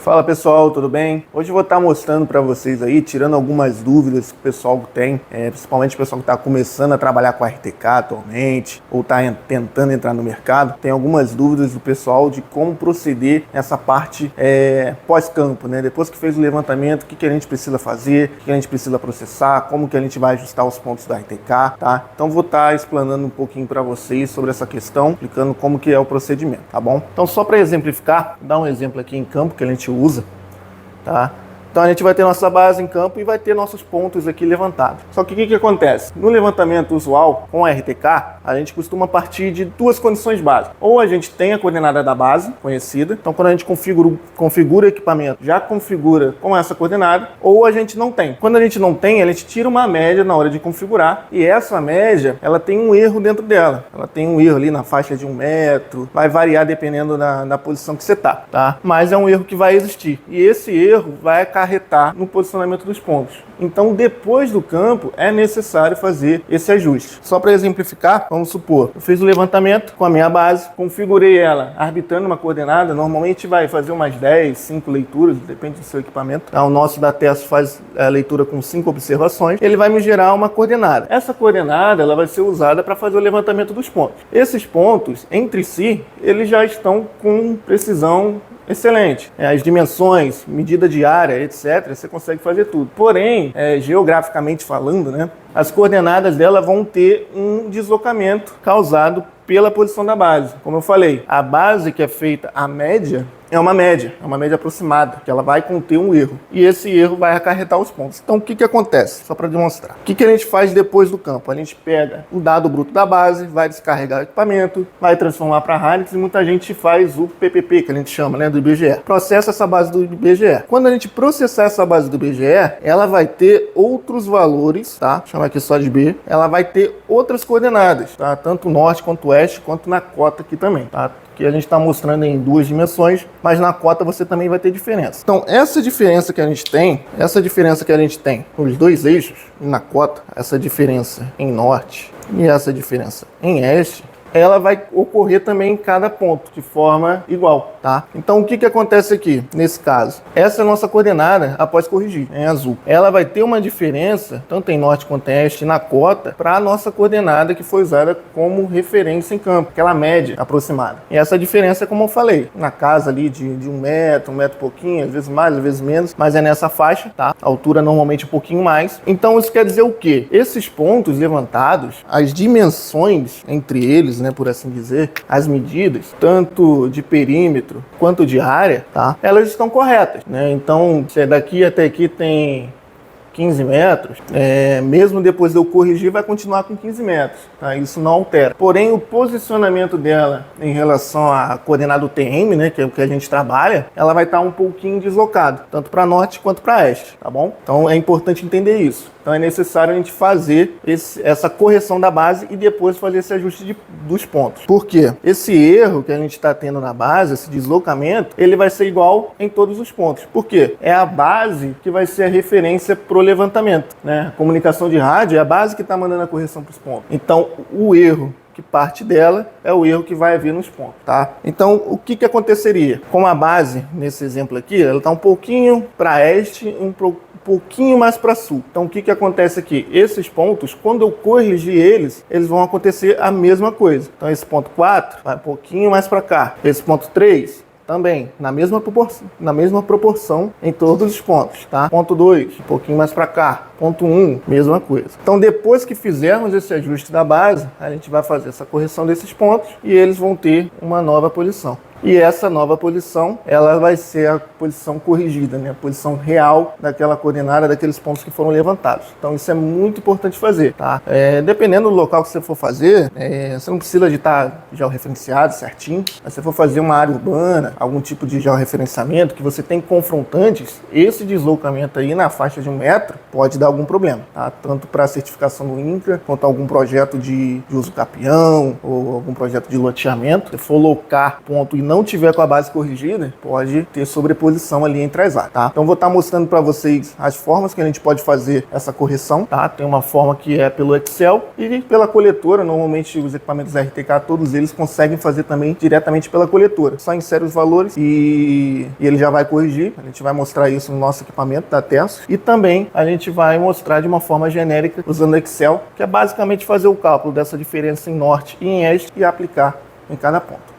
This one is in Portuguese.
Fala pessoal, tudo bem? Hoje eu vou estar mostrando para vocês aí, tirando algumas dúvidas que o pessoal tem, principalmente o pessoal que está começando a trabalhar com a RTK atualmente, ou está tentando entrar no mercado, tem algumas dúvidas do pessoal de como proceder nessa parte pós-campo, né? Depois que fez o levantamento, o que a gente precisa fazer, o que a gente precisa processar, como que a gente vai ajustar os pontos da RTK, tá? Então vou estar explanando um pouquinho para vocês sobre essa questão, explicando como que é o procedimento, tá bom? Então só para exemplificar, vou dar um exemplo aqui em campo que a gente usa, tá? Então a gente vai ter nossa base em campo e vai ter nossos pontos aqui levantados. Só que o que acontece? No levantamento usual com a RTK, a gente costuma partir de duas condições básicas. Ou a gente tem a coordenada da base conhecida, então quando a gente configura o equipamento, já configura com essa coordenada, ou a gente não tem. Quando a gente não tem, a gente tira uma média na hora de configurar, e essa média, ela tem um erro dentro dela. Ela tem um erro ali na faixa de 1 metro, vai variar dependendo da posição que você tá? Mas é um erro que vai existir. E esse erro vai acarretar no posicionamento dos pontos. Então, depois do campo, é necessário fazer esse ajuste. Só para exemplificar, vamos supor, eu fiz o levantamento com a minha base, configurei ela arbitrando uma coordenada, normalmente vai fazer umas 10, 5 leituras, depende do seu equipamento. O nosso da TESSO faz a leitura com 5 observações, ele vai me gerar uma coordenada. Essa coordenada, ela vai ser usada para fazer o levantamento dos pontos. Esses pontos, entre si, eles já estão com precisão excelente. As dimensões, medida de área, etc., você consegue fazer tudo. Porém, geograficamente falando, né, as coordenadas dela vão ter um deslocamento causado pela posição da base. Como eu falei, a base que é feita a média é uma média aproximada, que ela vai conter um erro. E esse erro vai acarretar os pontos. Então, o que acontece? Só para demonstrar. O que a gente faz depois do campo? A gente pega o dado bruto da base, vai descarregar o equipamento, vai transformar para Harness e muita gente faz o PPP, que a gente chama, né, do IBGE. Processa essa base do IBGE. Quando a gente processar essa base do IBGE, ela vai ter outros valores, tá? Vou chamar aqui só de B. Ela vai ter outras coordenadas, tá? Tanto norte quanto oeste, quanto na cota aqui também, tá? Que a gente está mostrando em 2 dimensões, mas na cota você também vai ter diferença. Então, essa diferença que a gente tem, os dois eixos, e na cota, essa diferença em norte e essa diferença em este, ela vai ocorrer também em cada ponto, de forma igual, tá? Então, o que acontece aqui, nesse caso? Essa é a nossa coordenada após corrigir, em azul. Ela vai ter uma diferença, tanto em norte quanto em oeste, na cota, para a nossa coordenada que foi usada como referência em campo, aquela média aproximada. E essa diferença é como eu falei, na casa ali de 1 metro e pouquinho, às vezes mais, às vezes menos, mas é nessa faixa, tá? A altura normalmente um pouquinho mais. Então, isso quer dizer o quê? Esses pontos levantados, as dimensões entre eles, né, por assim dizer, as medidas, tanto de perímetro quanto de área, tá? Elas estão corretas, né? Então, se daqui até aqui tem 15 metros, mesmo depois de eu corrigir, vai continuar com 15 metros, tá? Isso não altera. Porém, o posicionamento dela em relação à coordenada UTM, né, que é o que a gente trabalha, ela vai estar um pouquinho deslocada, tanto para norte quanto para oeste, tá bom? Então, é importante entender isso. Então, é necessário a gente fazer essa correção da base e depois fazer esse ajuste dos pontos. Por quê? Esse erro que a gente está tendo na base, esse deslocamento, ele vai ser igual em todos os pontos. Por quê? É a base que vai ser a referência pro levantamento, né? A comunicação de rádio é a base que está mandando a correção para os pontos. Então, o erro que parte dela é o erro que vai haver nos pontos, tá? Então, o que aconteceria? Com a base, nesse exemplo aqui, ela está um pouquinho para oeste, um pouquinho mais para sul. Então, o que acontece aqui? Esses pontos, quando eu corrigir eles vão acontecer a mesma coisa. Então, esse ponto 4 vai um pouquinho mais para cá. Esse ponto 3 também, na mesma proporção em todos os pontos, tá? Ponto 2, um pouquinho mais para cá. Ponto 1, mesma coisa. Então, depois que fizermos esse ajuste da base, a gente vai fazer essa correção desses pontos e eles vão ter uma nova posição. E essa nova posição, ela vai ser a posição corrigida, né? A posição real daquela coordenada, daqueles pontos que foram levantados. Então, isso é muito importante fazer, tá? Dependendo do local que você for fazer, você não precisa de estar georreferenciado certinho. Mas se você for fazer uma área urbana, algum tipo de georreferenciamento, que você tem confrontantes, esse deslocamento aí na faixa de 1 metro pode dar algum problema, tá? Tanto para a certificação do INCRA, quanto algum projeto de uso capião, ou algum projeto de loteamento. Se for locar ponto e não tiver com a base corrigida, pode ter sobreposição ali entre as áreas, tá? Então vou estar mostrando para vocês as formas que a gente pode fazer essa correção, tá? Tem uma forma que é pelo Excel e pela coletora. Normalmente os equipamentos RTK, todos eles conseguem fazer também diretamente pela coletora. Só insere os valores e ele já vai corrigir. A gente vai mostrar isso no nosso equipamento da Terços. E também a gente vai mostrar de uma forma genérica usando o Excel, que é basicamente fazer o cálculo dessa diferença em norte e em oeste e aplicar em cada ponto.